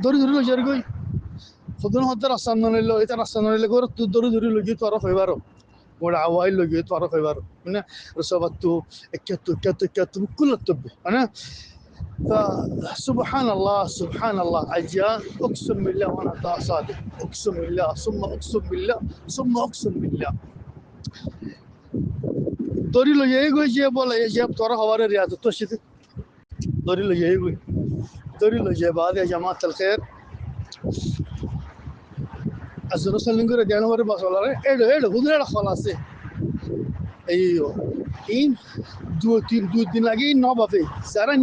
দৌড়ি ধরি লই যার গই সদন হতে রাস্তা নইলো এটা রাস্তা নইলে করে দৌড়ি ধরি লই তোর হইবারো ওরা আওয়াই লই তোর হইবারো মানে রসবাতু একাত্তু كل الطب انا فسبحان الله سبحان الله اجيال اقسم بالله وانا صادق اقسم بالله ثم اقسم بالله ثم اقسم بالله দড়ি লই গই যে বলে যে তোর হওয়ারে রিয়াজত তো শীত দড়ি লই গই دوري له جبال يا جماعة الخير الزنو سلنجر ديانو وري باسولار ايدو هودرا خلاص ايوه ان دو دين لاغي نو بافي زارا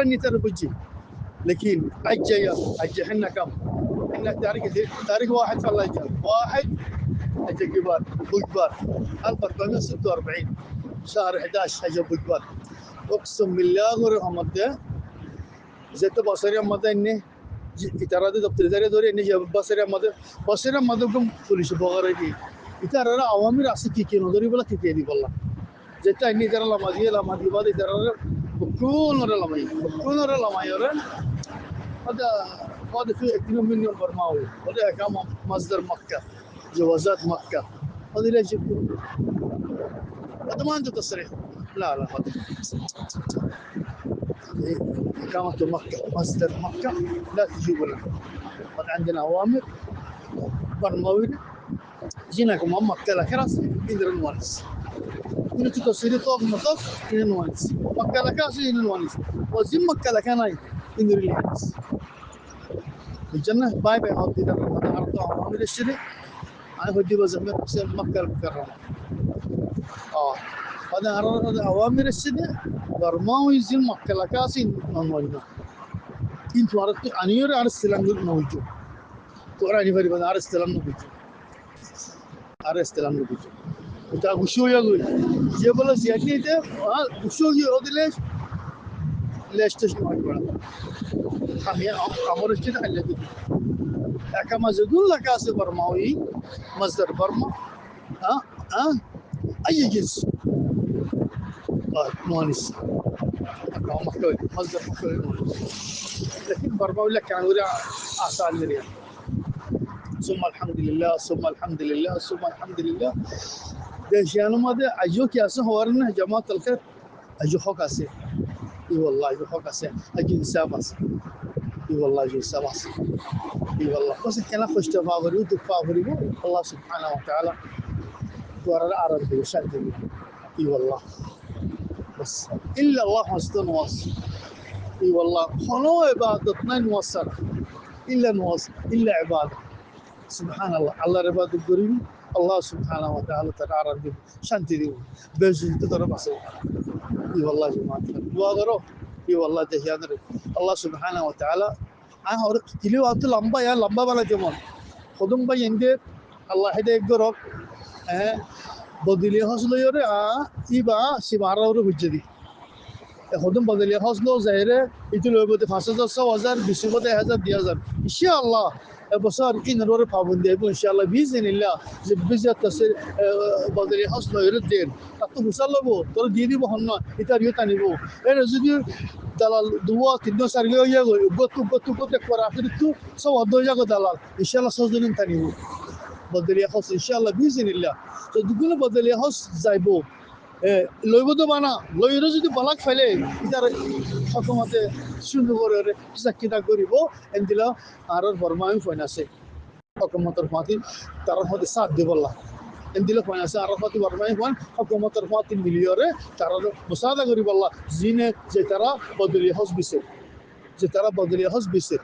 نيتر بوجي لكن اجي حنا كم حنا تاريخ واحد في الله يجعل واحد اجي كبار بوجبار 1446 شهر 11 اجي بوجبار اقسم بالله غير محمد زيت بصري محمد اني اتراد دفتر داري دوري اني بصري محمد كم পুলিশ বগরে কি ইতারা আওয়ামী রাসি কি নদরি বলা কি দি বললা যেটা اني ترى لما دي بعد ترى بكون ولا لما يرن هذا في 2 مليون برماوي هذا كم مصدر مكه جوازات مكه هذا ليش هذا ما عنده تصريح لا إقامة مكة مصدر مكة لا تجيبوا لنا قد عندنا أوامر برموية جيناكم هم مكة لكراس إندر الوانس إنه تصيري طوق مطوق إن الوانس مكة لكراس إن الوانس وزين مكة لكناي إندر الوانس الجنة باي هودي در عرض أوامر الشري أنا هودي بزمر حسين مكة المكرمة هذا أوامر السنة برماوي زين مكة لكاسين نموذجنا إنتوا عرفتوا أنيور على السلام نوجو توراني فري بدنا على السلام نوجو وتا غشوا يقول جبل زيادة ده غشوا يقول ليش تشنو أكبر خمية أمور الشدة اللي دي كما زدون لكاس برماوي مصدر برما أي جنس مونس مكوي مصدر مكوي لكن برماوي لك كان ورا أسال مريم ثم الحمد لله ده شانو ما ده أجو كياسه هورنا جماعة الخير أجو حكاسه إي والله أجو حكاسه أجو إنسابس إي والله أجو إنسابس إي والله بس كنا خوش تفاوري وتفاوري الله سبحانه وتعالى ورا العرب بيشد إي والله بس إلا الله حسن واصل إي والله خلو عبادتنا نوصل إلا عبادة سبحان الله الله عبادة قريب الله سبحانه وتعالى تعالى شانتي دي بيجي تضرب عصي إي والله جماعة واغرو إي والله تهيان الله سبحانه وتعالى أنا هورك كلي وقت لمبا بلا جمال خدم بيندي الله هدا يقرب بدلي حصل يوري إيبا سبارة ورو بجدي خدم بدلي حصل زهرة يتلو بده 5,000 20,000 10,000 إن شاء الله بصار إن الورق فابندي إن شاء الله بإذن الله بزيادة تصير بدلي حصل يردين تطلب سلبو ترى ديدي بهنا يتاريو تانيبو أنا زودي دلال دوا تدو سرقة يجوا بتو كورا فيرتو سوا دو يجوا دلال إن شاء الله سوزنين تانيبو بدلي حصل إن شاء الله بإذن الله تقول بدلي حصل زايبو লইবতো বানা লইরে যদি বালাক ফেলে ইতার হকুমতে সুন্দর করে চাকিটা করিব এনদিলা আর বর্মাই ফোন আছে হকুমতের ফাতি তার মধ্যে সাথ দিবল্লা এনদিলা ফোন আছে আর ফাতি বর্মাই ফোন হকুমতের ফাতি মিলিয়রে তার মুসাদা করিবল্লা জিনে যে তারা বদলি হস বিছে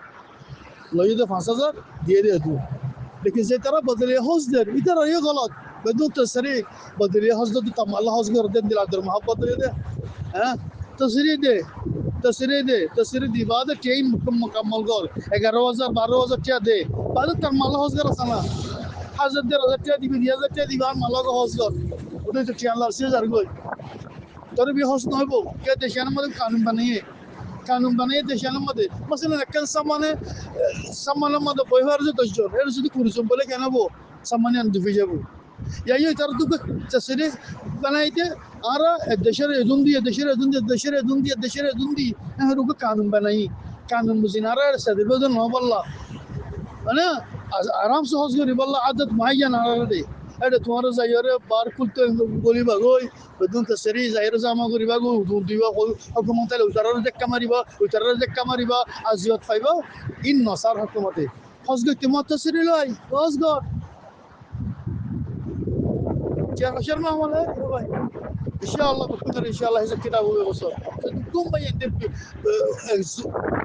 লইতে 5,000 দিয়ে দু लेकिन जे तरह बदले हौस दे इधर ये गलत بدون تصريح بدري حصل تام الله حصل قردن دل عبد المحبط ده تصريح دي بعد تين مكمل قال 11,000 12,000 क्या दे بعد تام الله حصل رسنا حضرت دل حضرت دي بدي حضرت دي بعد الله को حصل उधर तो क्या الله से जरगोय तर भी حصل नहीं बो क्या देशान में कानून बनाए देशान में मसलन अक्कल सामान में व्यवहार जो तजोर है उसकी कुरिसम बोले क्या ना वो सामान्य अंदुफी जाबो या ये तरह तो तस्वीर बनाई थे ara deşere edundi deşere edundi ruku kanun banayi kanun muzinara sadir bedon no balla ana आराम से हौस करी बल्ला आदत माहिया ना रे एडे तुम्हारा जायरे बार कुलते गोली बागोय बदून तसरी जायरे जामा करी बागो दूर दिवा को हुकुमत ले उतारा देक्का मारिबा आजियत फाइबा इन नसार हुकुमते हौस गति मत तसरी लाई हौस गो شرنا ولا ان شاء الله بقدر ان شاء الله اذا كده هو وصل تقوم بيندب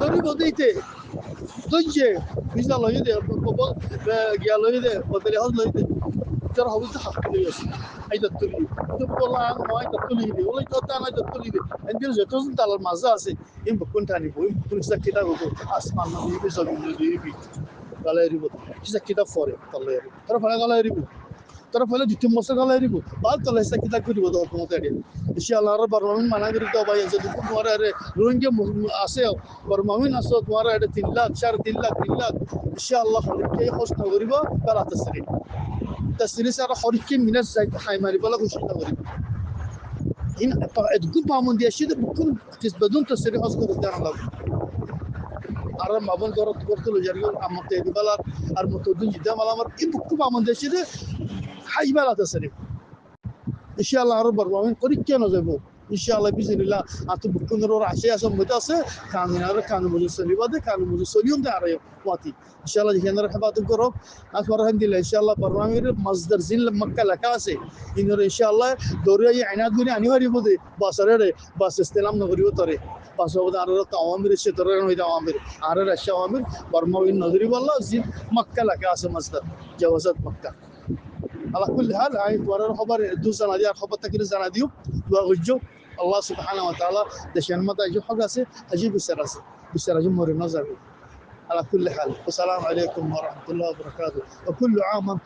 ضرب ضيته ضجه بيزا الله يده بابا يا الله يده بدل هذا الله يده ترى هو تحت ليش هيدا التولي والله انا ما هيدا التولي دي والله توتا انا هيدا التولي دي عندي رجع توزن على المزاسي يم بكون تاني بو يم بكون اذا كده هو اسمان ما بيزا بيبي قال يريبو اذا كده فوري الله يريبو ترى فلا قال يريبو ترى فلا جت مصر قال يريبو بعد طلع اذا كده كده بدو حكومه تاني ان شاء الله رب العالمين ما نقدر تو باي يزيد تمہارا روينجا اسه برماوين اسو تمہارا 3 लाख 4 3 लाख ان شاء الله خليك خوش نغريبا بلا تسري تسري سر خوريك من الزيت حيماني بلا خوش نغريبا هنا تقول بامون دي اشي بكون بدون تسري اصغر قدام الله আর মাবন করত করতে লজারিও আমতে দিবালার আর মতদুন জিদা মালামার ই বুকু বামন দেশে হাইবালা তসরি ইনশাআল্লাহ আর বরবামিন পরীক্ষা না যাব ইনশাআল্লাহ বিজনিল্লাহ আত বুকুনর ওর আশে আছে মতে আছে কানুনার কানু মুজি সলিবাদে কানু মুজি সলিয়ম দে আর ওয়াতি ইনশাআল্লাহ যেখানে হেফাজত করব আর আলহামদুলিল্লাহ ইনশাআল্লাহ বরবামির মসদর জিল মক্কা লাকাসে ইনর ইনশাআল্লাহ দরিয়াই আইনাত গুনি আনিবারি বদে বাসরে বাস ইসলাম নগরিও তরে বাসওদ আর তাওয়ামির সে তরে হইতা আওয়ামির আর রাশা আওয়ামির বরমাউন নগরি والله জিল মক্কা লাকাসে মসদর জাওয়াজাত মক্কা على كل حال هاي ورا خبر دوسا نادي خبر تكري زناديو وغجو الله سبحانه وتعالى دشان ما تاجو حقاسه اجيب السراسه مور النظر على كل حال والسلام عليكم ورحمه الله وبركاته وكل عام